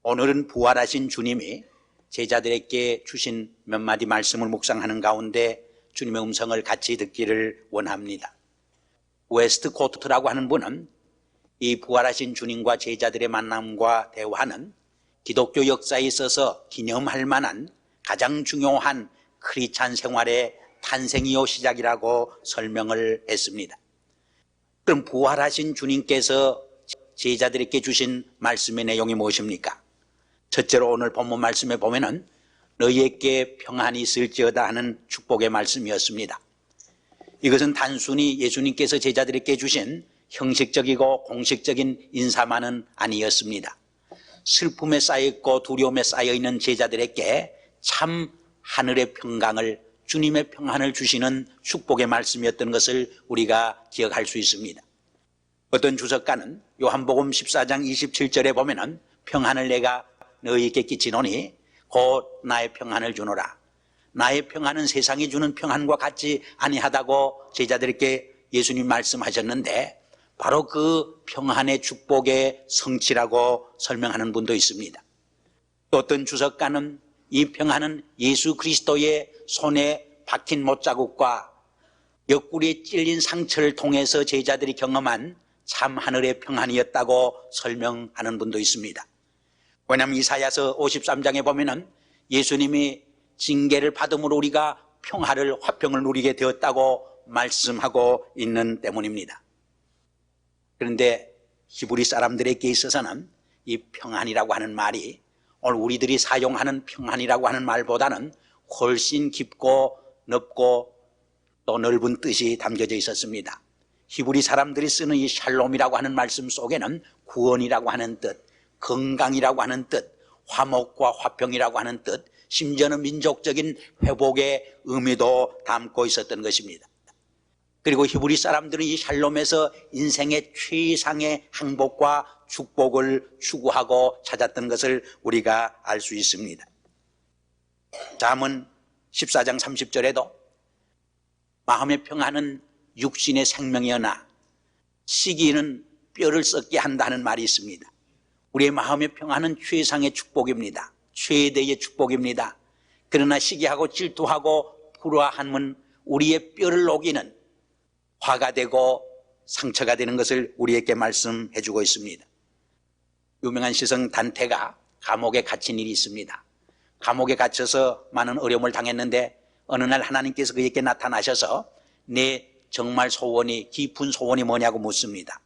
오늘은 부활하신 주님이 제자들에게 주신 몇 마디 말씀을 묵상하는 가운데 주님의 음성을 같이 듣기를 원합니다. 웨스트코트라고 하는 분은 이 부활하신 주님과 제자들의 만남과 대화는 기독교 역사에 있어서 기념할 만한 가장 중요한 크리스찬 생활의 탄생이요 시작이라고 설명을 했습니다. 그럼 부활하신 주님께서 제자들에게 주신 말씀의 내용이 무엇입니까? 첫째로 오늘 본문 말씀에 보면은 너희에게 평안이 있을지어다 하는 축복의 말씀이었습니다. 이것은 단순히 예수님께서 제자들에게 주신 형식적이고 공식적인 인사만은 아니었습니다. 슬픔에 쌓여있고 두려움에 쌓여있는 제자들에게 참 하늘의 평강을, 주님의 평안을 주시는 축복의 말씀이었던 것을 우리가 기억할 수 있습니다. 어떤 주석가는 요한복음 14장 27절에 보면은 평안을 내가 너희에게 끼치노니 곧 나의 평안을 주노라. 나의 평안은 세상이 주는 평안과 같지 아니하다고 제자들에게 예수님 말씀하셨는데 바로 그 평안의 축복의 성취라고 설명하는 분도 있습니다. 또 어떤 주석가는 이 평안은 예수 그리스도의 손에 박힌 못자국과 옆구리에 찔린 상처를 통해서 제자들이 경험한 참 하늘의 평안이었다고 설명하는 분도 있습니다. 왜냐하면 이사야서 53장에 보면은 예수님이 징계를 받음으로 우리가 평화를, 화평을 누리게 되었다고 말씀하고 있는 때문입니다. 그런데 히브리 사람들에게 있어서는 이 평안이라고 하는 말이 오늘 우리들이 사용하는 평안이라고 하는 말보다는 훨씬 깊고 넓고 또 넓은 뜻이 담겨져 있었습니다. 히브리 사람들이 쓰는 이 샬롬이라고 하는 말씀 속에는 구원이라고 하는 뜻, 건강이라고 하는 뜻, 화목과 화평이라고 하는 뜻, 심지어는 민족적인 회복의 의미도 담고 있었던 것입니다. 그리고 히브리 사람들은 이 샬롬에서 인생의 최상의 행복과 축복을 추구하고 찾았던 것을 우리가 알 수 있습니다. 잠언 14장 30절에도 마음의 평안은 육신의 생명이어나 시기는 뼈를 썩게 한다는 말이 있습니다. 우리의 마음의 평안은 최상의 축복입니다. 최대의 축복입니다. 그러나 시기하고 질투하고 불화함은 우리의 뼈를 녹이는 화가 되고 상처가 되는 것을 우리에게 말씀해 주고 있습니다. 유명한 시성 단테가 감옥에 갇힌 일이 있습니다. 감옥에 갇혀서 많은 어려움을 당했는데 어느 날 하나님께서 그에게 나타나셔서 내 정말 소원이, 깊은 소원이 뭐냐고 묻습니다.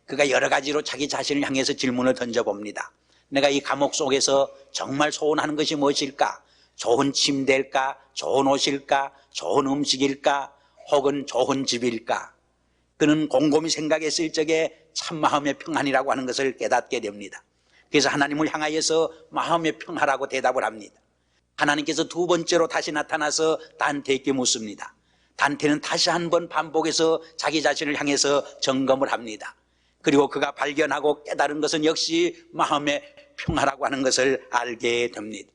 그가 여러 가지로 자기 자신을 향해서 질문을 던져봅니다. 내가 이 감옥 속에서 정말 소원하는 것이 무엇일까? 좋은 침대일까? 좋은 옷일까? 좋은 음식일까? 혹은 좋은 집일까? 그는 곰곰이 생각했을 적에 참마음의 평안이라고 하는 것을 깨닫게 됩니다. 그래서 하나님을 향하여서 마음의 평화라고 대답을 합니다. 하나님께서 두 번째로 다시 나타나서 단테에게 묻습니다. 단테는 다시 한번 반복해서 자기 자신을 향해서 점검을 합니다. 그리고 그가 발견하고 깨달은 것은 역시 마음의 평화라고 하는 것을 알게 됩니다.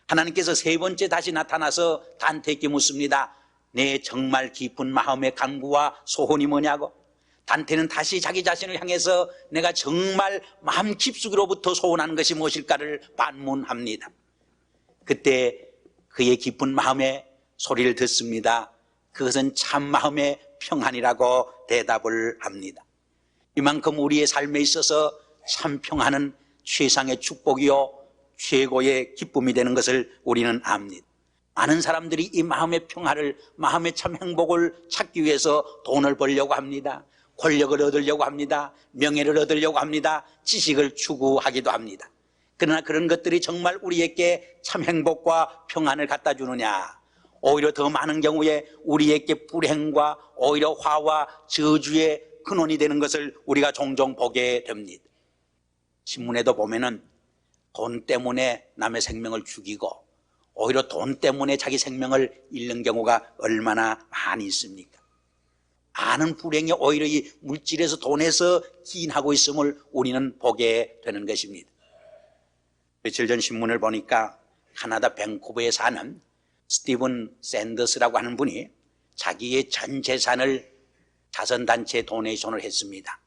하나님께서 세 번째 다시 나타나서 단테에게 묻습니다. 내 정말 깊은 마음의 간구와 소원이 뭐냐고. 단테는 다시 자기 자신을 향해서 내가 정말 마음 깊숙이로부터 소원하는 것이 무엇일까를 반문합니다. 그때 그의 깊은 마음의 소리를 듣습니다. 그것은 참 마음의 평안이라고 대답을 합니다. 이만큼 우리의 삶에 있어서 참 평안은 최상의 축복이요 최고의 기쁨이 되는 것을 우리는 압니다. 많은 사람들이 이 마음의 평화를, 마음의 참 행복을 찾기 위해서 돈을 벌려고 합니다. 권력을 얻으려고 합니다. 명예를 얻으려고 합니다. 지식을 추구하기도 합니다. 그러나 그런 것들이 정말 우리에게 참 행복과 평안을 갖다 주느냐? 오히려 더 많은 경우에 우리에게 불행과 오히려 화와 저주의 근원이 되는 것을 우리가 종종 보게 됩니다. 신문에도 보면은 돈 때문에 남의 생명을 죽이고 오히려 돈 때문에 자기 생명을 잃는 경우가 얼마나 많이 있습니까? 많은 불행이 오히려 이 물질에서 돈에서 기인하고 있음을 우리는 보게 되는 것입니다. 며칠 전 신문을 보니까 캐나다 밴쿠버에 사는 스티븐 샌더스라고 하는 분이 자기의 전 재산을 자선단체에 도네이션을 했습니다.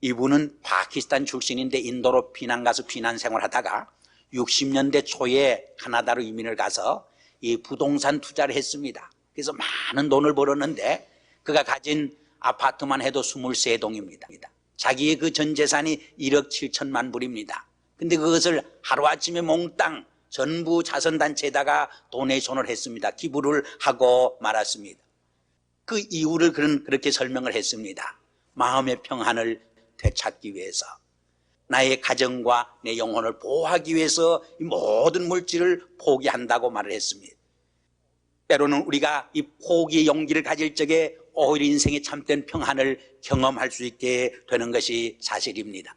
이분은 파키스탄 출신인데 인도로 피난 가서 피난 생활하다가 60년대 초에 카나다로 이민을 가서 이 부동산 투자를 했습니다. 그래서 많은 돈을 벌었는데 그가 가진 아파트만 해도 23동입니다. 자기의 그 전 재산이 1억 7천만 불입니다. 근데 그것을 하루아침에 몽땅 전부 자선단체에다가 도네이션을 했습니다. 기부를 하고 말았습니다. 그 이유를 그는 그렇게 설명을 했습니다. 마음의 평안을 되찾기 위해서, 나의 가정과 내 영혼을 보호하기 위해서 이 모든 물질을 포기한다고 말을 했습니다. 때로는 우리가 이 포기의 용기를 가질 적에 오히려 인생의 참된 평안을 경험할 수 있게 되는 것이 사실입니다.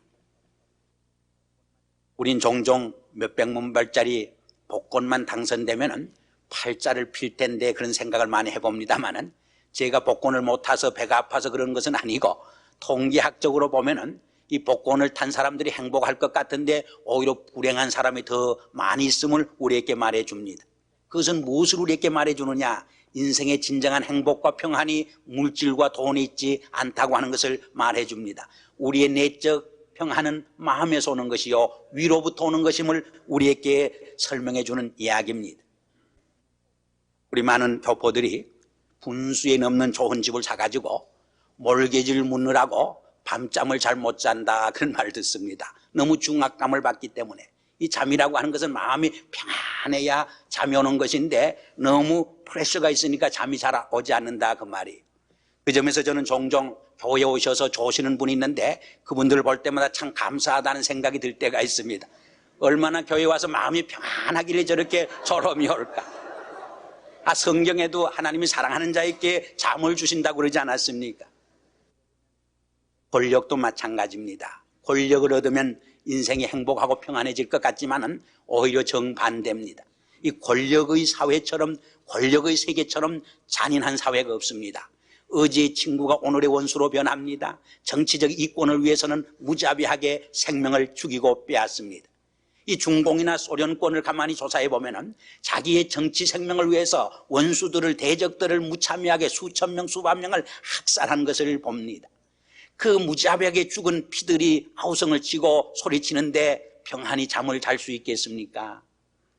우린 종종 몇백만 불짜리 복권만 당선되면 팔자를 필 텐데 그런 생각을 많이 해봅니다만은, 제가 복권을 못 타서 배가 아파서 그런 것은 아니고, 통계학적으로 보면은 이 복권을 탄 사람들이 행복할 것 같은데 오히려 불행한 사람이 더 많이 있음을 우리에게 말해줍니다. 그것은 무엇을 우리에게 말해주느냐? 인생의 진정한 행복과 평안이 물질과 돈이 있지 않다고 하는 것을 말해줍니다. 우리의 내적 평안은 마음에서 오는 것이요 위로부터 오는 것임을 우리에게 설명해주는 이야기입니다. 우리 많은 교포들이 분수에 넘는 좋은 집을 사가지고 몰개지를 묻느라고 밤잠을 잘 못 잔다 그런 말을 듣습니다. 너무 중압감을 받기 때문에. 이 잠이라고 하는 것은 마음이 평안해야 잠이 오는 것인데 너무 프레셔가 있으니까 잠이 잘 오지 않는다 그 말이. 그 점에서 저는 종종 교회에 오셔서 조시는 분이 있는데 그분들을 볼 때마다 참 감사하다는 생각이 들 때가 있습니다. 얼마나 교회에 와서 마음이 평안하길래 저렇게 졸음이 올까. 성경에도 하나님이 사랑하는 자에게 잠을 주신다고 그러지 않았습니까? 권력도 마찬가지입니다. 권력을 얻으면 인생이 행복하고 평안해질 것 같지만은 오히려 정반대입니다. 이 권력의 사회처럼, 권력의 세계처럼 잔인한 사회가 없습니다. 어제의 친구가 오늘의 원수로 변합니다. 정치적 이권을 위해서는 무자비하게 생명을 죽이고 빼앗습니다. 이 중공이나 소련권을 가만히 조사해 보면은 자기의 정치 생명을 위해서 원수들을, 대적들을 무참하게 수천 명, 수만 명을 학살한 것을 봅니다. 그 무자비하게 죽은 피들이 아우성을 치고 소리치는데 평안히 잠을 잘 수 있겠습니까?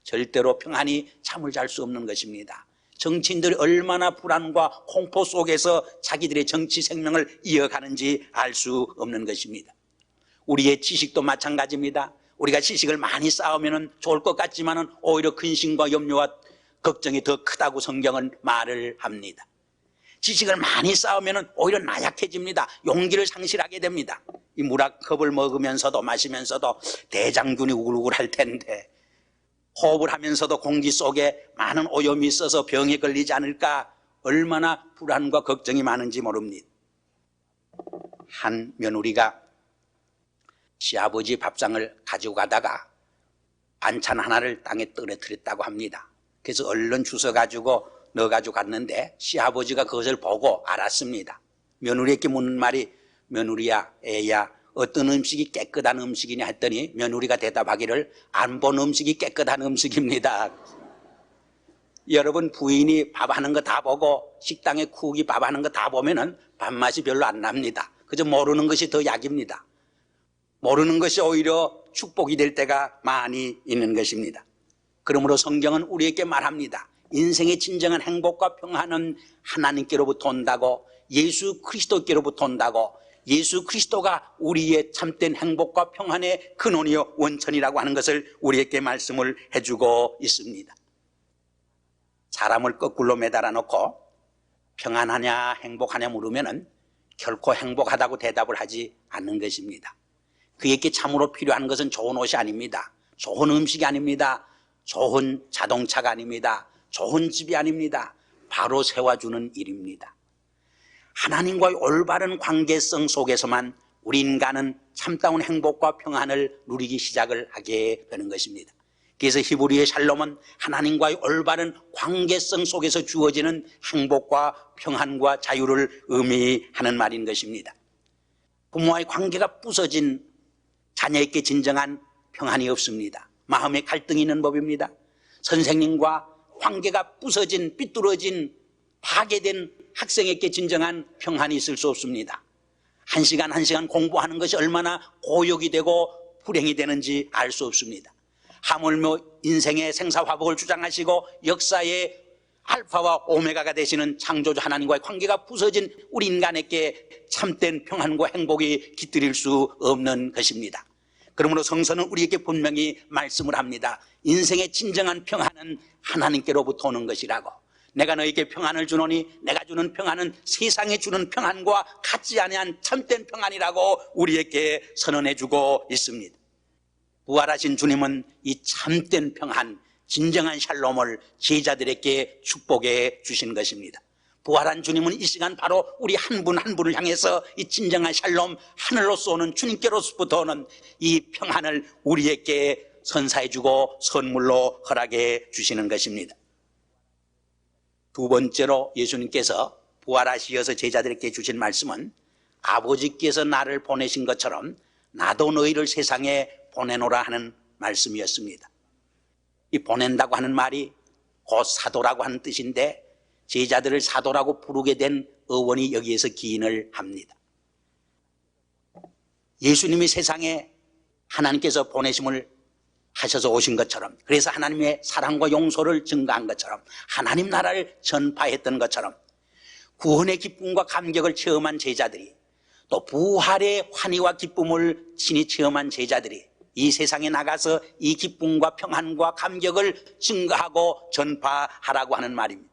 절대로 평안히 잠을 잘 수 없는 것입니다. 정치인들이 얼마나 불안과 공포 속에서 자기들의 정치 생명을 이어가는지 알 수 없는 것입니다. 우리의 지식도 마찬가지입니다. 우리가 지식을 많이 쌓으면 좋을 것 같지만 오히려 근심과 염려와 걱정이 더 크다고 성경은 말을 합니다. 지식을 많이 쌓으면 오히려 나약해집니다. 용기를 상실하게 됩니다. 이 물약컵을 먹으면서도 마시면서도 대장균이 우글우글 할 텐데, 호흡을 하면서도 공기 속에 많은 오염이 있어서 병에 걸리지 않을까 얼마나 불안과 걱정이 많은지 모릅니다. 한 며느리가 시아버지 밥상을 가지고 가다가 반찬 하나를 땅에 떨어뜨렸다고 합니다. 그래서 얼른 주워가지고 넣어가지고 갔는데 시아버지가 그것을 보고 알았습니다. 며느리에게 묻는 말이, 며느리야, 애야, 어떤 음식이 깨끗한 음식이냐 했더니 며느리가 대답하기를, 안 본 음식이 깨끗한 음식입니다. 여러분, 부인이 밥하는 거 다 보고 식당에 쿡이 밥하는 거 다 보면은 밥맛이 별로 안 납니다. 그저 모르는 것이 더 약입니다. 모르는 것이 오히려 축복이 될 때가 많이 있는 것입니다. 그러므로 성경은 우리에게 말합니다. 인생의 진정한 행복과 평안은 하나님께로부터 온다고, 예수 그리스도께로부터 온다고, 예수 그리스도가 우리의 참된 행복과 평안의 근원이요 원천이라고 하는 것을 우리에게 말씀을 해주고 있습니다. 사람을 거꾸로 매달아 놓고 평안하냐 행복하냐 물으면은 결코 행복하다고 대답을 하지 않는 것입니다. 그에게 참으로 필요한 것은 좋은 옷이 아닙니다. 좋은 음식이 아닙니다. 좋은 자동차가 아닙니다. 좋은 집이 아닙니다. 바로 세워주는 일입니다. 하나님과의 올바른 관계성 속에서만 우리 인간은 참다운 행복과 평안을 누리기 시작을 하게 되는 것입니다. 그래서 히브리의 샬롬은 하나님과의 올바른 관계성 속에서 주어지는 행복과 평안과 자유를 의미하는 말인 것입니다. 부모와의 관계가 부서진 자녀에게 진정한 평안이 없습니다. 마음의 갈등이 있는 법입니다. 선생님과 관계가 부서진, 삐뚤어진, 파괴된 학생에게 진정한 평안이 있을 수 없습니다. 한 시간 한 시간 공부하는 것이 얼마나 고역이 되고 불행이 되는지 알 수 없습니다. 하물며 인생의 생사화복을 주장하시고 역사의 알파와 오메가가 되시는 창조주 하나님과의 관계가 부서진 우리 인간에게 참된 평안과 행복이 깃들일 수 없는 것입니다. 그러므로 성서는 우리에게 분명히 말씀을 합니다. 인생의 진정한 평안은 하나님께로부터 오는 것이라고. 내가 너에게 평안을 주노니 내가 주는 평안은 세상에 주는 평안과 같지 아니한 참된 평안이라고 우리에게 선언해 주고 있습니다. 부활하신 주님은 이 참된 평안, 진정한 샬롬을 제자들에게 축복해 주신 것입니다. 부활한 주님은 이 시간 바로 우리 한 분 한 분을 향해서 이 진정한 샬롬, 하늘로서 오는 주님께로부터 오는 이 평안을 우리에게 선사해 주고 선물로 허락해 주시는 것입니다. 두 번째로 예수님께서 부활하시어서 제자들에게 주신 말씀은 아버지께서 나를 보내신 것처럼 나도 너희를 세상에 보내노라 하는 말씀이었습니다. 이 보낸다고 하는 말이 곧 사도라고 하는 뜻인데 제자들을 사도라고 부르게 된 어원이 여기에서 기인을 합니다. 예수님이 세상에 하나님께서 보내심을 하셔서 오신 것처럼, 그래서 하나님의 사랑과 용서를 증거한 것처럼, 하나님 나라를 전파했던 것처럼 구원의 기쁨과 감격을 체험한 제자들이, 또 부활의 환희와 기쁨을 친히 체험한 제자들이 이 세상에 나가서 이 기쁨과 평안과 감격을 증거하고 전파하라고 하는 말입니다.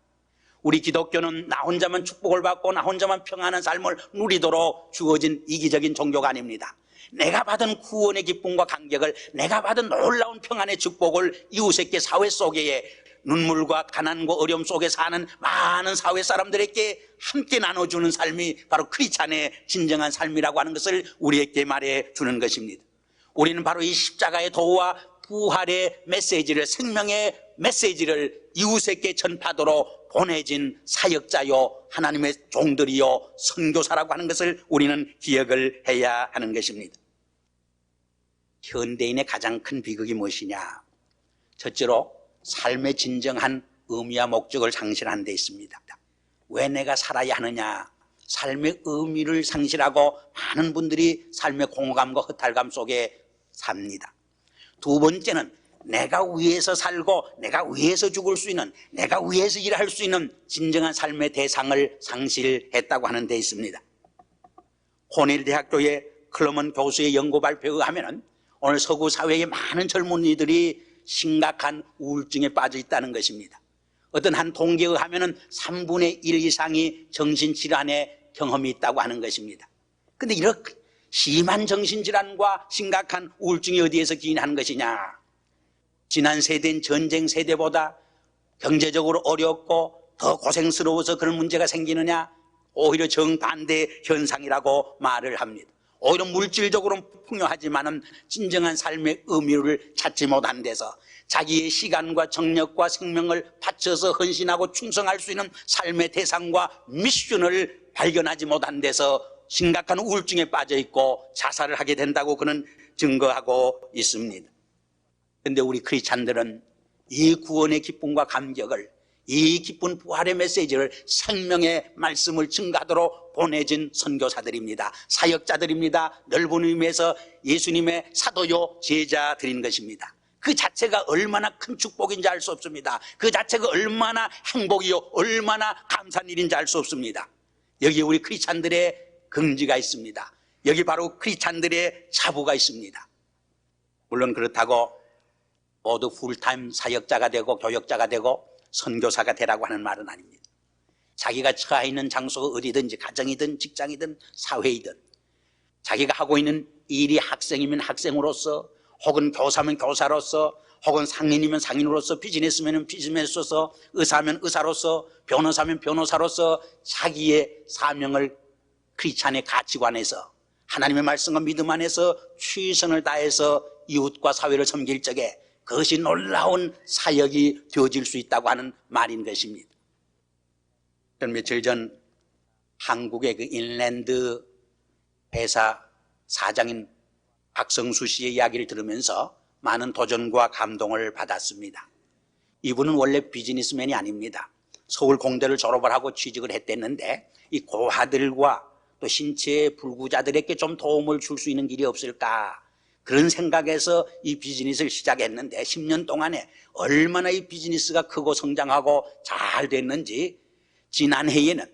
우리 기독교는 나 혼자만 축복을 받고 나 혼자만 평안한 삶을 누리도록 주어진 이기적인 종교가 아닙니다. 내가 받은 구원의 기쁨과 감격을, 내가 받은 놀라운 평안의 축복을 이웃에게 사회 속에 눈물과 가난과 어려움 속에 사는 많은 사회 사람들에게 함께 나눠주는 삶이 바로 크리스찬의 진정한 삶이라고 하는 것을 우리에게 말해주는 것입니다. 우리는 바로 이 십자가의 도와 부활의 메시지를, 생명의 메시지를 이웃에게 전파도록 보내진 사역자요, 하나님의 종들이요, 선교사라고 하는 것을 우리는 기억을 해야 하는 것입니다. 현대인의 가장 큰 비극이 무엇이냐? 첫째로 삶의 진정한 의미와 목적을 상실하는 데 있습니다. 왜 내가 살아야 하느냐? 삶의 의미를 상실하고 많은 분들이 삶의 공허감과 허탈감 속에 삽니다. 두 번째는 내가 위해서 살고 내가 위해서 죽을 수 있는, 내가 위해서 일할 수 있는 진정한 삶의 대상을 상실했다고 하는 데 있습니다. 코넬 대학교의 클러먼 교수의 연구 발표에 의하면 오늘 서구 사회의 많은 젊은이들이 심각한 우울증에 빠져 있다는 것입니다. 어떤 한 통계에 의하면 3분의 1 이상이 정신질환의 경험이 있다고 하는 것입니다. 그런데 이렇게 심한 정신질환과 심각한 우울증이 어디에서 기인하는 것이냐? 지난 세대인 전쟁 세대보다 경제적으로 어렵고 더 고생스러워서 그런 문제가 생기느냐? 오히려 정반대 현상이라고 말을 합니다. 오히려 물질적으로는 풍요하지만은 진정한 삶의 의미를 찾지 못한 데서 자기의 시간과 정력과 생명을 바쳐서 헌신하고 충성할 수 있는 삶의 대상과 미션을 발견하지 못한 데서 심각한 우울증에 빠져 있고 자살을 하게 된다고 그는 증거하고 있습니다. 그런데 우리 크리스찬들은 이 구원의 기쁨과 감격을, 이 기쁜 부활의 메시지를, 생명의 말씀을 증가하도록 보내진 선교사들입니다. 사역자들입니다. 넓은 의미에서 예수님의 사도요 제자들인 것입니다. 그 자체가 얼마나 큰 축복인지 알 수 없습니다. 그 자체가 얼마나 행복이요, 얼마나 감사한 일인지 알 수 없습니다. 여기에 우리 크리스찬들의 긍지가 있습니다. 여기 바로 크리스찬들의 자부가 있습니다. 물론 그렇다고 모두 풀타임 사역자가 되고 교역자가 되고 선교사가 되라고 하는 말은 아닙니다. 자기가 처해 있는 장소가 어디든지, 가정이든 직장이든 사회이든, 자기가 하고 있는 일이 학생이면 학생으로서, 혹은 교사면 교사로서, 혹은 상인이면 상인으로서, 비즈니스면 비즈니스로서, 의사면 의사로서, 변호사면 변호사로서 자기의 사명을 크리스찬의 가치관에서, 하나님의 말씀과 믿음 안에서 최선을 다해서 이웃과 사회를 섬길 적에 그것이 놀라운 사역이 되어질 수 있다고 하는 말인 것입니다. 저는 며칠 전 한국의 그 인랜드 회사 사장인 박성수 씨의 이야기를 들으면서 많은 도전과 감동을 받았습니다. 이분은 원래 비즈니스맨이 아닙니다. 서울 공대를 졸업을 하고 취직을 했댔는데 이 고아들과 또 신체 불구자들에게 좀 도움을 줄 수 있는 길이 없을까, 그런 생각에서 이 비즈니스를 시작했는데 10년 동안에 얼마나 이 비즈니스가 크고 성장하고 잘 됐는지, 지난해에는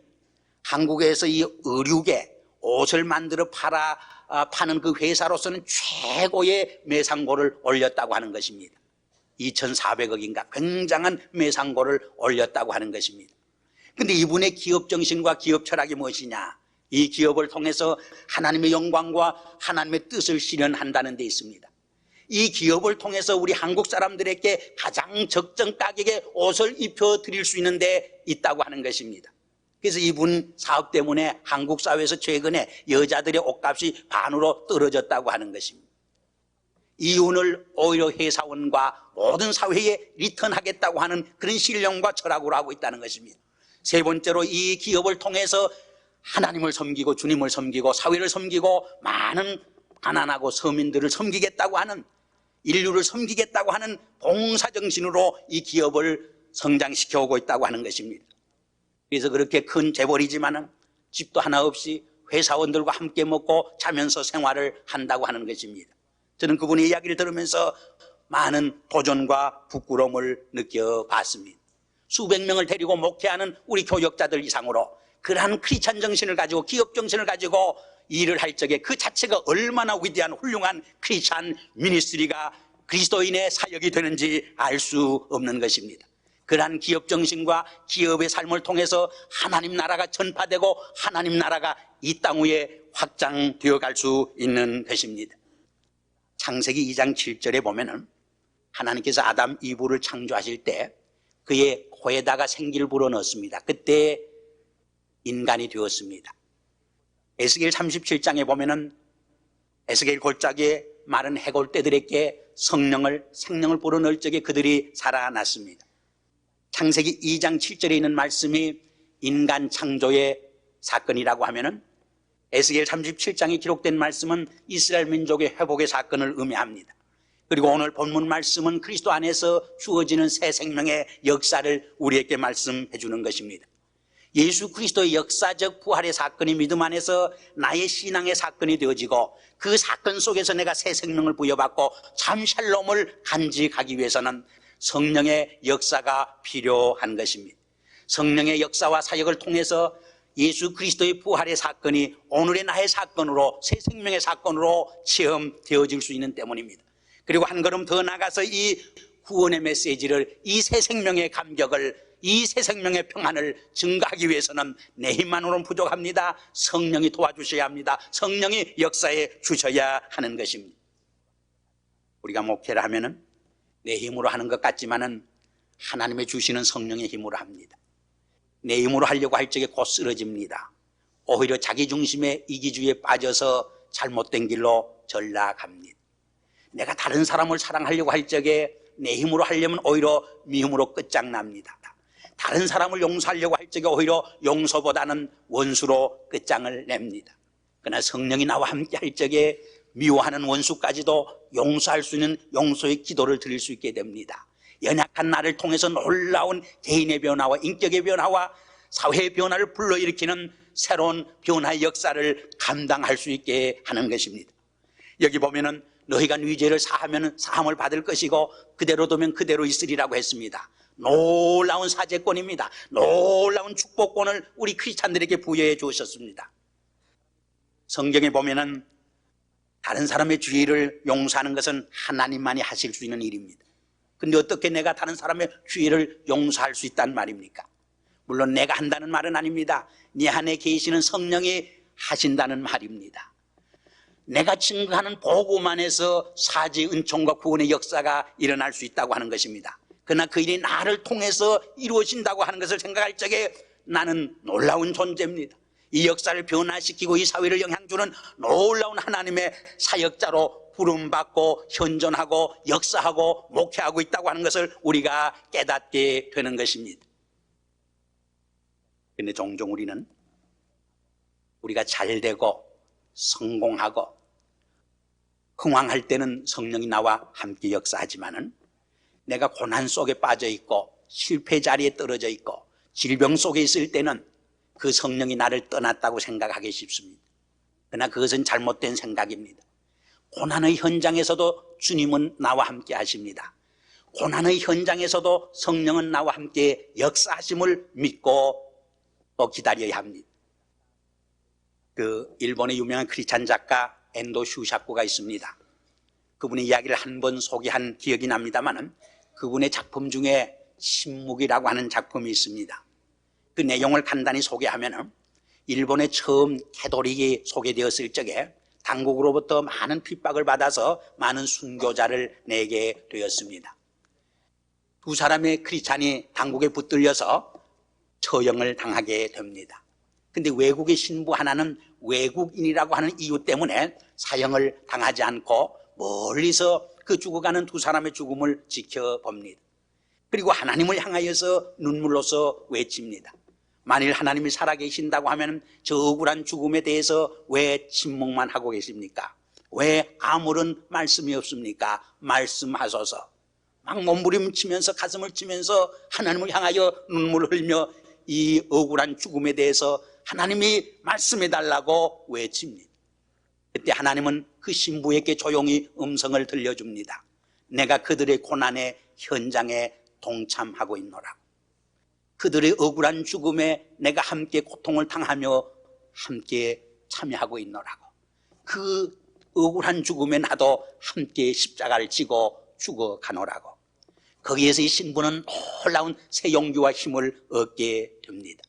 한국에서 이 의류계 옷을 만들어 파는 그 회사로서는 최고의 매상고를 올렸다고 하는 것입니다. 2,400억인가 굉장한 매상고를 올렸다고 하는 것입니다. 그런데 이분의 기업 정신과 기업 철학이 무엇이냐? 이 기업을 통해서 하나님의 영광과 하나님의 뜻을 실현한다는 데 있습니다. 이 기업을 통해서 우리 한국 사람들에게 가장 적정 가격에 옷을 입혀드릴 수 있는 데 있다고 하는 것입니다. 그래서 이분 사업 때문에 한국 사회에서 최근에 여자들의 옷값이 반으로 떨어졌다고 하는 것입니다. 이윤을 오히려 회사원과 모든 사회에 리턴하겠다고 하는 그런 신령과 철학으로 하고 있다는 것입니다. 세 번째로, 이 기업을 통해서 하나님을 섬기고 주님을 섬기고 사회를 섬기고 많은 가난하고 서민들을 섬기겠다고 하는, 인류를 섬기겠다고 하는 봉사정신으로 이 기업을 성장시켜 오고 있다고 하는 것입니다. 그래서 그렇게 큰 재벌이지만은 집도 하나 없이 회사원들과 함께 먹고 자면서 생활을 한다고 하는 것입니다. 저는 그분의 이야기를 들으면서 많은 도전과 부끄러움을 느껴봤습니다. 수백 명을 데리고 목회하는 우리 교역자들 이상으로 그러한 크리스찬 정신을 가지고 기업 정신을 가지고 일을 할 적에 그 자체가 얼마나 위대한 훌륭한 크리스찬 미니스트리가 그리스도인의 사역이 되는지 알 수 없는 것입니다. 그러한 기업 정신과 기업의 삶을 통해서 하나님 나라가 전파되고 하나님 나라가 이 땅 위에 확장되어 갈 수 있는 것입니다. 창세기 2장 7절에 보면은 하나님께서 아담 이브를 창조하실 때 그의 코에다가 생기를 불어넣었습니다. 그때 인간이 되었습니다. 에스겔 37장에 보면은 에스겔 골짜기에 마른 해골떼들에게 생명을 불어넣을 적에 그들이 살아났습니다. 창세기 2장 7절에 있는 말씀이 인간 창조의 사건이라고 하면은 에스겔 37장에 기록된 말씀은 이스라엘 민족의 회복의 사건을 의미합니다. 그리고 오늘 본문 말씀은 그리스도 안에서 주어지는 새 생명의 역사를 우리에게 말씀해 주는 것입니다. 예수 그리스도의 역사적 부활의 사건이 믿음 안에서 나의 신앙의 사건이 되어지고 그 사건 속에서 내가 새 생명을 부여받고 참 샬롬을 간직하기 위해서는 성령의 역사가 필요한 것입니다. 성령의 역사와 사역을 통해서 예수 그리스도의 부활의 사건이 오늘의 나의 사건으로, 새 생명의 사건으로 체험되어질 수 있는 때문입니다. 그리고 한 걸음 더 나가서 이 구원의 메시지를, 이 새 생명의 감격을, 이 새 생명의 평안을 증가하기 위해서는 내 힘만으로는 부족합니다. 성령이 도와주셔야 합니다. 성령이 역사해 주셔야 하는 것입니다. 우리가 목회를 하면은 내 힘으로 하는 것 같지만은 하나님의 주시는 성령의 힘으로 합니다. 내 힘으로 하려고 할 적에 곧 쓰러집니다. 오히려 자기 중심의 이기주의에 빠져서 잘못된 길로 전락합니다. 내가 다른 사람을 사랑하려고 할 적에 내 힘으로 하려면 오히려 미움으로 끝장납니다. 다른 사람을 용서하려고 할 적에 오히려 용서보다는 원수로 끝장을 냅니다. 그러나 성령이 나와 함께 할 적에 미워하는 원수까지도 용서할 수 있는 용서의 기도를 드릴 수 있게 됩니다. 연약한 나를 통해서 놀라운 개인의 변화와 인격의 변화와 사회의 변화를 불러일으키는 새로운 변화의 역사를 감당할 수 있게 하는 것입니다. 여기 보면은 너희가 네 죄를 사하면 사함을 받을 것이고 그대로 두면 그대로 있으리라고 했습니다. 놀라운 사죄권입니다. 놀라운 축복권을 우리 크리스찬들에게 부여해 주셨습니다. 성경에 보면은 다른 사람의 죄를 용서하는 것은 하나님만이 하실 수 있는 일입니다. 근데 어떻게 내가 다른 사람의 죄를 용서할 수 있단 말입니까? 물론 내가 한다는 말은 아닙니다. 네 안에 계시는 성령이 하신다는 말입니다. 내가 증거하는 복음 안에서 사지, 은총과 구원의 역사가 일어날 수 있다고 하는 것입니다. 그러나 그 일이 나를 통해서 이루어진다고 하는 것을 생각할 적에 나는 놀라운 존재입니다. 이 역사를 변화시키고 이 사회를 영향주는 놀라운 하나님의 사역자로 부름받고 현존하고 역사하고 목회하고 있다고 하는 것을 우리가 깨닫게 되는 것입니다. 그런데 종종 우리가 잘되고 성공하고 흥왕할 때는 성령이 나와 함께 역사하지만은 내가 고난 속에 빠져 있고 실패 자리에 떨어져 있고 질병 속에 있을 때는 그 성령이 나를 떠났다고 생각하기 쉽습니다. 그러나 그것은 잘못된 생각입니다. 고난의 현장에서도 주님은 나와 함께 하십니다. 고난의 현장에서도 성령은 나와 함께 역사하심을 믿고 또 기다려야 합니다. 그 일본의 유명한 크리스찬 작가 엔도 슈샤코가 있습니다. 그분의 이야기를 한 번 소개한 기억이 납니다만 그분의 작품 중에 신묵이라고 하는 작품이 있습니다. 그 내용을 간단히 소개하면 일본에 처음 캐톨릭이 소개되었을 적에 당국으로부터 많은 핍박을 받아서 많은 순교자를 내게 되었습니다. 두 사람의 크리스찬이 당국에 붙들려서 처형을 당하게 됩니다. 근데 외국의 신부 하나는 외국인이라고 하는 이유 때문에 사형을 당하지 않고 멀리서 그 죽어가는 두 사람의 죽음을 지켜봅니다. 그리고 하나님을 향하여서 눈물로서 외칩니다. 만일 하나님이 살아계신다고 하면 저 억울한 죽음에 대해서 왜 침묵만 하고 계십니까? 왜 아무런 말씀이 없습니까? 말씀하소서. 막 몸부림치면서 가슴을 치면서 하나님을 향하여 눈물을 흘리며 이 억울한 죽음에 대해서 하나님이 말씀해달라고 외칩니다. 그때 하나님은 그 신부에게 조용히 음성을 들려줍니다. 내가 그들의 고난의 현장에 동참하고 있노라. 그들의 억울한 죽음에 내가 함께 고통을 당하며 함께 참여하고 있노라고. 그 억울한 죽음에 나도 함께 십자가를 지고 죽어가노라고. 거기에서 이 신부는 놀라운 새 용기와 힘을 얻게 됩니다.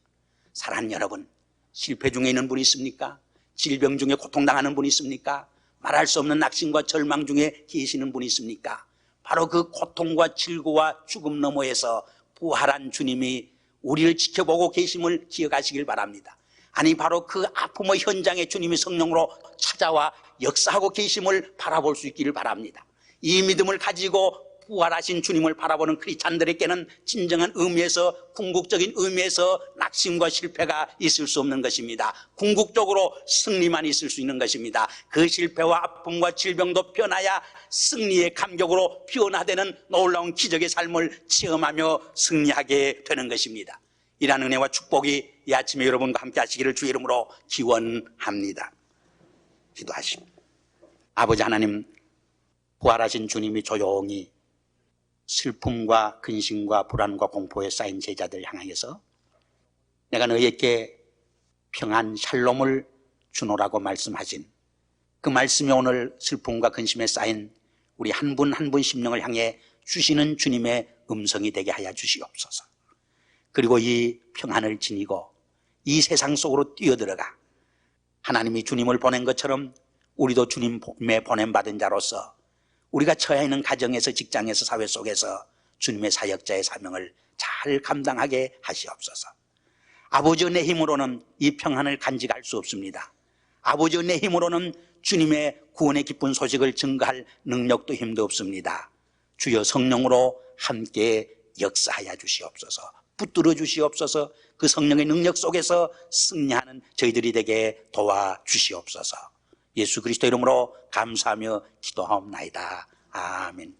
사랑하는 여러분, 실패 중에 있는 분이 있습니까? 질병 중에 고통당하는 분이 있습니까? 말할 수 없는 낙심과 절망 중에 계시는 분이 있습니까? 바로 그 고통과 질고와 죽음 너머에서 부활한 주님이 우리를 지켜보고 계심을 기억하시길 바랍니다. 아니 바로 그 아픔의 현장에 주님이 성령으로 찾아와 역사하고 계심을 바라볼 수 있기를 바랍니다. 이 믿음을 가지고 부활하신 주님을 바라보는 크리스찬들에게는 진정한 의미에서, 궁극적인 의미에서 낙심과 실패가 있을 수 없는 것입니다. 궁극적으로 승리만 있을 수 있는 것입니다. 그 실패와 아픔과 질병도 변하야 승리의 감격으로 변화되는 놀라운 기적의 삶을 체험하며 승리하게 되는 것입니다. 이러한 은혜와 축복이 이 아침에 여러분과 함께 하시기를 주의 이름으로 기원합니다. 기도하십니다. 아버지 하나님, 부활하신 주님이 조용히 슬픔과 근심과 불안과 공포에 쌓인 제자들 향하여서 내가 너희에게 평안 샬롬을 주노라고 말씀하신 그 말씀이 오늘 슬픔과 근심에 쌓인 우리 한 분 한 분 심령을 향해 주시는 주님의 음성이 되게 하여 주시옵소서. 그리고 이 평안을 지니고 이 세상 속으로 뛰어들어가 하나님이 주님을 보낸 것처럼 우리도 주님의 보냄받은 자로서 우리가 처해 있는 가정에서, 직장에서, 사회 속에서 주님의 사역자의 사명을 잘 감당하게 하시옵소서. 아버지 내 힘으로는 이 평안을 간직할 수 없습니다. 아버지 내 힘으로는 주님의 구원의 기쁜 소식을 증거할 능력도 힘도 없습니다. 주여 성령으로 함께 역사하여 주시옵소서. 붙들어 주시옵소서. 그 성령의 능력 속에서 승리하는 저희들이 되게 도와주시옵소서. 예수 그리스도 이름으로 감사하며 기도하옵나이다. 아멘.